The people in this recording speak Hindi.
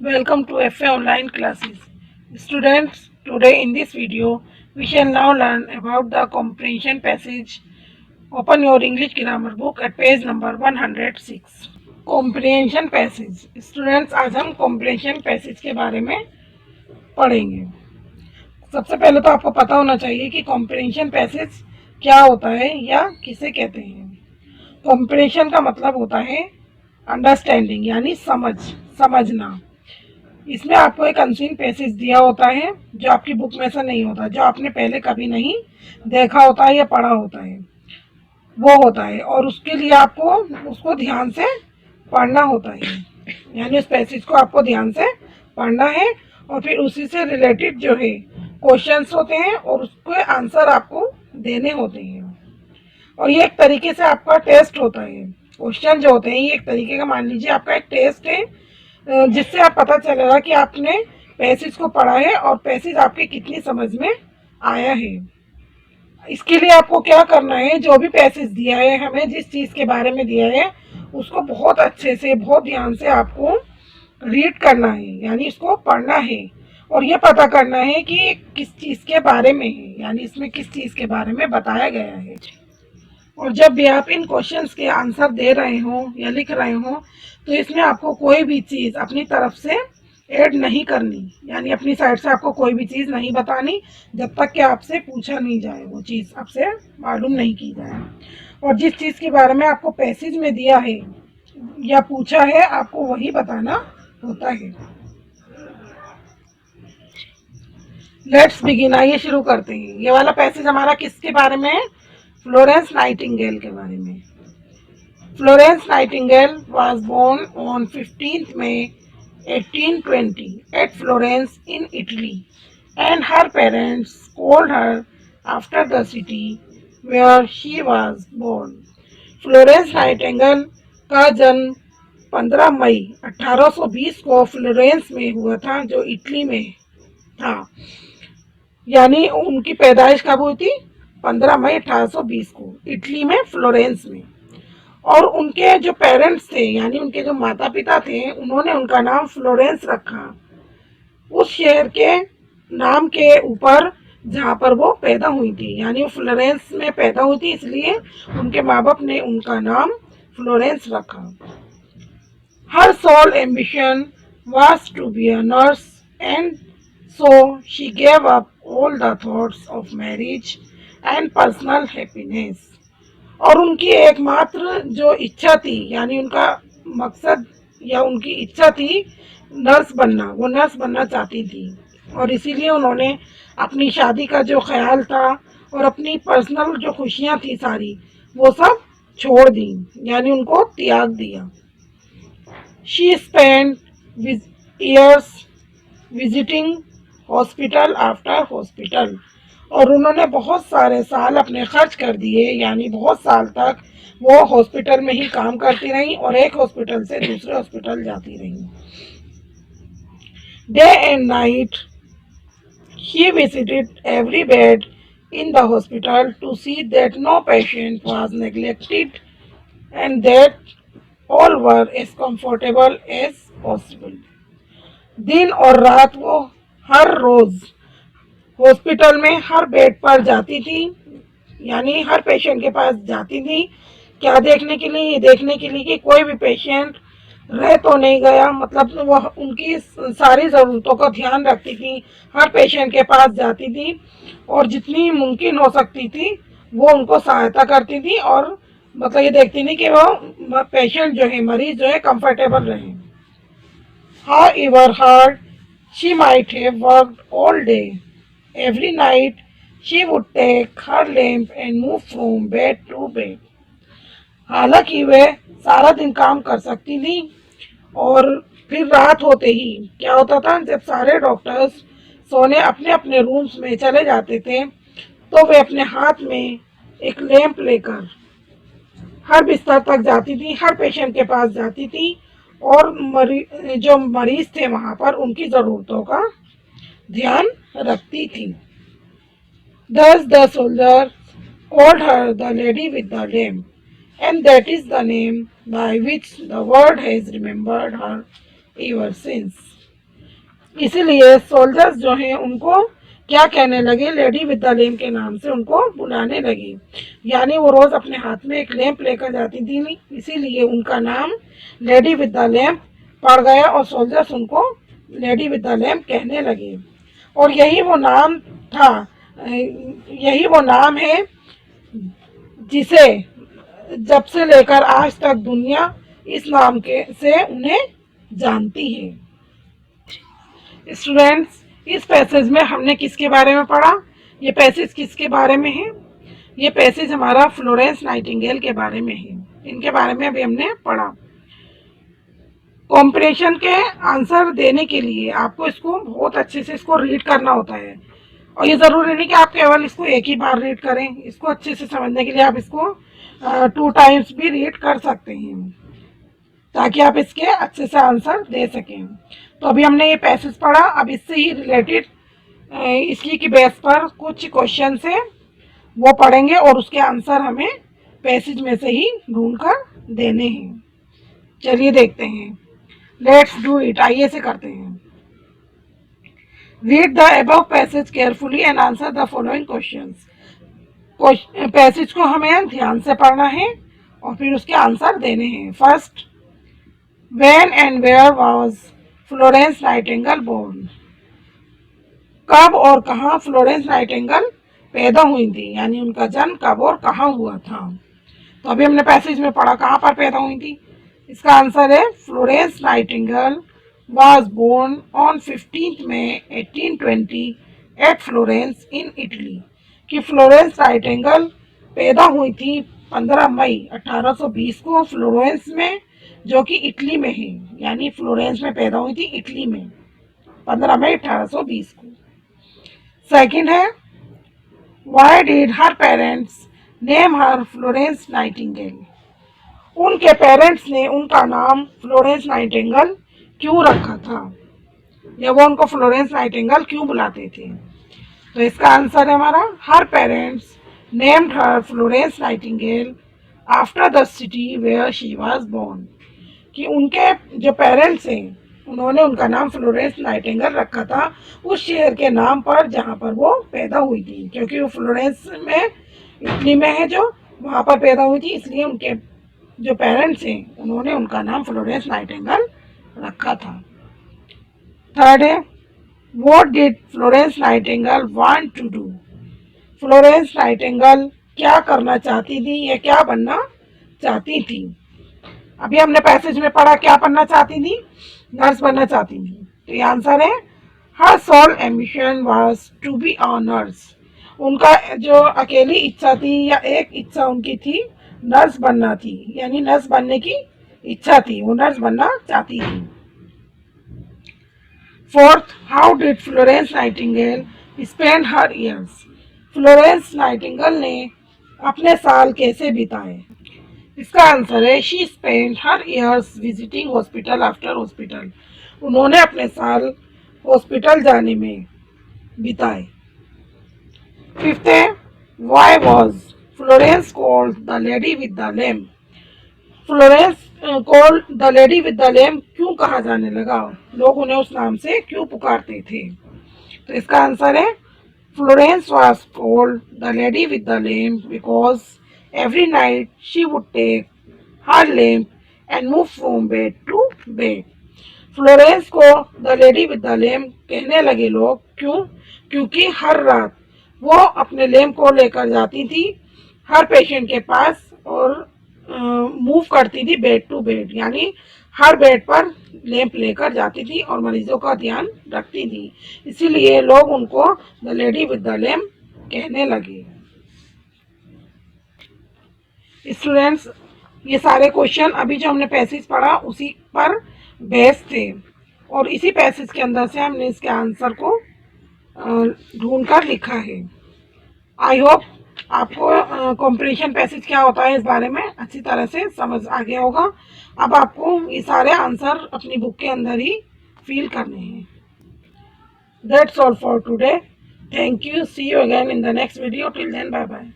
Welcome to FA online classes. Students, today in this video, we shall now learn about the comprehension passage. Open your English grammar book at page number 106. Comprehension passage. Students, आज हम comprehension passage के बारे में पढ़ेंगे. सबसे पहले तो आपको पता होना चाहिए कि comprehension passage क्या होता है या किसे कहते हैं. Comprehension का मतलब होता है अंडरस्टैंडिंग यानी समझना. इसमें आपको एक अनसीन पैसेज दिया होता है जो आपकी बुक में से नहीं होता, जो आपने पहले कभी नहीं देखा होता है या पढ़ा होता है, वो होता है और उसके लिए आपको उसको ध्यान से पढ़ना होता है. यानी उस पैसेज को आपको ध्यान से पढ़ना है और फिर उसी से रिलेटेड जो है क्वेश्चंस होते हैं और उसके आंसर आपको देने होते हैं. और ये एक तरीके से आपका टेस्ट होता है. क्वेश्चन जो होते हैं ये एक तरीके का, मान लीजिए आपका एक टेस्ट है जिससे आप पता चलेगा कि आपने पैसेज को पढ़ा है और पैसेज आपके कितनी समझ में आया है. इसके लिए आपको क्या करना है, जो भी पैसेज दिया है, हमें जिस चीज़ के बारे में दिया है उसको बहुत अच्छे से बहुत ध्यान से आपको रीड करना है, यानी इसको पढ़ना है और ये पता करना है कि किस चीज़ के बारे में है, यानी इसमें किस चीज़ के बारे में बताया गया है. और जब भी आप इन क्वेश्चंस के आंसर दे रहे हो या लिख रहे हो तो इसमें आपको कोई भी चीज़ अपनी तरफ से ऐड नहीं करनी, यानी अपनी साइड से आपको कोई भी चीज़ नहीं बतानी जब तक कि आपसे पूछा नहीं जाए, वो चीज़ आपसे मालूम नहीं की जाए. और जिस चीज़ के बारे में आपको पैसेज में दिया है या पूछा है आपको वही बताना होता है. लेट्स बिगिन, आइए शुरू करते हैं. ये वाला पैसेज हमारा किसके बारे में है? फ्लोरेंस नाइटिंगेल के बारे में. Florence Nightingale was born on 15th May 1820 at Florence in Italy, and her parents called her after the city where she was born. Florence Nightingale का जन्म 15 मई 1820 को फ्लोरेंस में हुआ था, जो इटली में था. यानी उनकी पैदाइश कब हुई थी? 15 मई 1820 को इटली में, फ्लोरेंस में. और उनके जो पेरेंट्स थे, यानी उनके जो माता पिता थे, उन्होंने उनका नाम फ्लोरेंस रखा उस शहर के नाम के ऊपर जहाँ पर वो पैदा हुई थी. यानी वो फ्लोरेंस में पैदा हुई थी, इसलिए उनके माँ बाप ने उनका नाम फ्लोरेंस रखा. Her sole ambition was to be a nurse, and so she gave up all the thoughts of marriage and personal happiness. और उनकी एकमात्र जो इच्छा थी, यानी उनका मकसद या उनकी इच्छा थी नर्स बनना, वो नर्स बनना चाहती थी और इसीलिए उन्होंने अपनी शादी का जो ख्याल था और अपनी पर्सनल जो खुशियां थी सारी, वो सब छोड़ दी, यानी उनको त्याग दिया. She spend years visiting hospital after hospital. और उन्होंने बहुत सारे साल अपने खर्च कर दिए, यानी बहुत साल तक वो हॉस्पिटल में ही काम करती रही और एक हॉस्पिटल से दूसरे हॉस्पिटल जाती रही. Day and night she visited every bed in the hospital to see that no patient was neglected and that all were as comfortable as possible. दिन और रात वो हर रोज हॉस्पिटल में हर बेड पर जाती थी, यानी हर पेशेंट के पास जाती थी. क्या देखने के लिए? ये देखने के लिए कि कोई भी पेशेंट रह तो नहीं गया, मतलब वो उनकी सारी ज़रूरतों का ध्यान रखती थी. हर पेशेंट के पास जाती थी और जितनी मुमकिन हो सकती थी वो उनको सहायता करती थी और मतलब ये देखती थी कि वो पेशेंट जो है, मरीज जो है, कंफर्टेबल रहे. However hard she might have worked all day, every night she would take her lamp and move from bed to bed. हालांकि वह सारा दिन काम कर सकती थी और फिर रात होते ही क्या होता था, जब सारे डॉक्टर्स सोने अपने अपने रूम्स में चले जाते थे तो वे अपने हाथ में एक लैंप लेकर हर बिस्तर तक जाती थी, हर पेशेंट के पास जाती थी और जो मरीज थे वहाँ पर उनकी ज़रूरतों का ध्यान रखती थी. Thus the soldier called her the lady with the lamp, and that is the name by which the world has remembered her ever since. इसीलिए सोल्जर्स जो हैं उनको क्या कहने लगे, लेडी विद द लैम्प के नाम से उनको बुलाने लगे। यानी वो रोज अपने हाथ में एक लैंप लेकर जाती थी, इसीलिए उनका नाम लेडी विद द लैम्प पड़ गया और सोल्जर्स उनको लेडी विद द लैम्प कहने लगे। और यही वो नाम था, यही वो नाम है जिसे जब से लेकर आज तक दुनिया इस नाम के से उन्हें जानती है। स्टूडेंट्स, इस पैसेज में हमने किसके बारे में पढ़ा? ये पैसेज किसके बारे में है? ये पैसेज हमारा फ्लोरेंस नाइटिंगेल के बारे में है। इनके बारे में अभी हमने पढ़ा। कॉम्प्रिहेंशन के आंसर देने के लिए आपको इसको बहुत अच्छे से इसको रीड करना होता है, और ये ज़रूरी नहीं कि आप केवल इसको एक ही बार रीड करें। इसको अच्छे से समझने के लिए आप इसको 2 टाइम्स भी रीड कर सकते हैं, ताकि आप इसके अच्छे से आंसर दे सकें। तो अभी हमने ये पैसेज पढ़ा, अब इससे ही रिलेटेड इसी की बेस पर कुछ क्वेश्चन है वो पढ़ेंगे और उसके आंसर हमें पैसेज में से ही ढूंढ कर देने हैं। चलिए देखते हैं, लेट्स डू इट। आइए से करते हैं। Read the above passage carefully and answer the following questions. Passage को हमें ध्यान से पढ़ना है और फिर उसके आंसर देने हैं। First, when and where was Florence Nightingale born? कब और कहाँ फ्लोरेंस नाइटिंगेल पैदा हुई थी, यानी उनका जन्म कब और कहाँ हुआ था। तो अभी हमने पैसेज में पढ़ा कहाँ पर पैदा हुई थी। इसका आंसर है Florence Nightingale was born on 15 May 1820 at Florence in Italy। कि फ्लोरेंस नाइटिंगेल पैदा हुई थी 15 मई 1820 को फ्लोरेंस में, जो कि इटली में है। यानी फ्लोरेंस में पैदा हुई थी इटली में 15 मई 1820 को। सेकंड है, why did her parents name her Florence Nightingale? उनके पेरेंट्स ने उनका नाम फ्लोरेंस नाइटिंगेल क्यों रखा था, या वो उनको फ्लोरेंस नाइटिंगेल क्यों बुलाते थे। तो इसका आंसर है हमारा, her parents named her Florence Nightingale after the city where she was born. कि उनके जो पेरेंट्स हैं उन्होंने उनका नाम फ्लोरेंस नाइटिंगेल रखा था उस शहर के नाम पर जहाँ पर वो पैदा हुई थी, क्योंकि वो फ्लोरेंस में इटली में है जो वहाँ पर पैदा हुई थी, इसलिए उनके जो पेरेंट्स हैं उन्होंने उनका नाम फ्लोरेंस नाइटिंगेल रखा था। थर्ड है, what did Florence Nightingale want to do? Florence Nightingale क्या करना चाहती थी या क्या बनना चाहती थी। अभी हमने पैसेज में पढ़ा क्या बनना चाहती थी, नर्स बनना चाहती थी। तो ये आंसर है, her sole ambition was to be a nurse. उनका जो अकेली इच्छा थी या एक इच्छा उनकी थी नर्स बनना थी, यानी नर्स बनने की इच्छा थी, वो नर्स बनना चाहती थी। Fourth, how did Florence Nightingale spend her years? Florence Nightingale ने अपने साल कैसे बिताए। इसका आंसर है, she spend her years visiting hospital after hospital. उन्होंने अपने साल हॉस्पिटल जाने में बिताए। फिफ्थ है, why was Florence called the lady with the lamp? Florence called the lady with the lamp क्यों कहा जाने लगा, लोग उन्हें उस नाम से क्यों पुकारते थे। तो इसका आंसर है, Florence was called the lady with the lamp because every night she would take her lamp and move from bed to bed. Florence को the lady with the lamp कहने लगे लोग, क्यों? क्योंकि हर रात वो अपने लैम्प को लेकर जाती थी हर पेशेंट के पास और मूव करती थी बेड टू बेड, यानी हर बेड पर लैंप लेकर जाती थी और मरीजों का ध्यान रखती थी। इसीलिए लोग उनको the lady with the lamp कहने लगे। स्टूडेंट्स, ये सारे क्वेश्चन अभी जो हमने पैसेज पढ़ा उसी पर बेस्ड थे और इसी पैसेज के अंदर से हमने इसके आंसर को ढूंढ कर लिखा है। आई होप आपको कॉम्प्रिहेंशन पैसेज क्या होता है इस बारे में अच्छी तरह से समझ आ गया होगा। अब आपको ये सारे आंसर अपनी बुक के अंदर ही फिल करने हैं। That's all for today. Thank you. See you again in the next video. Till then, bye bye.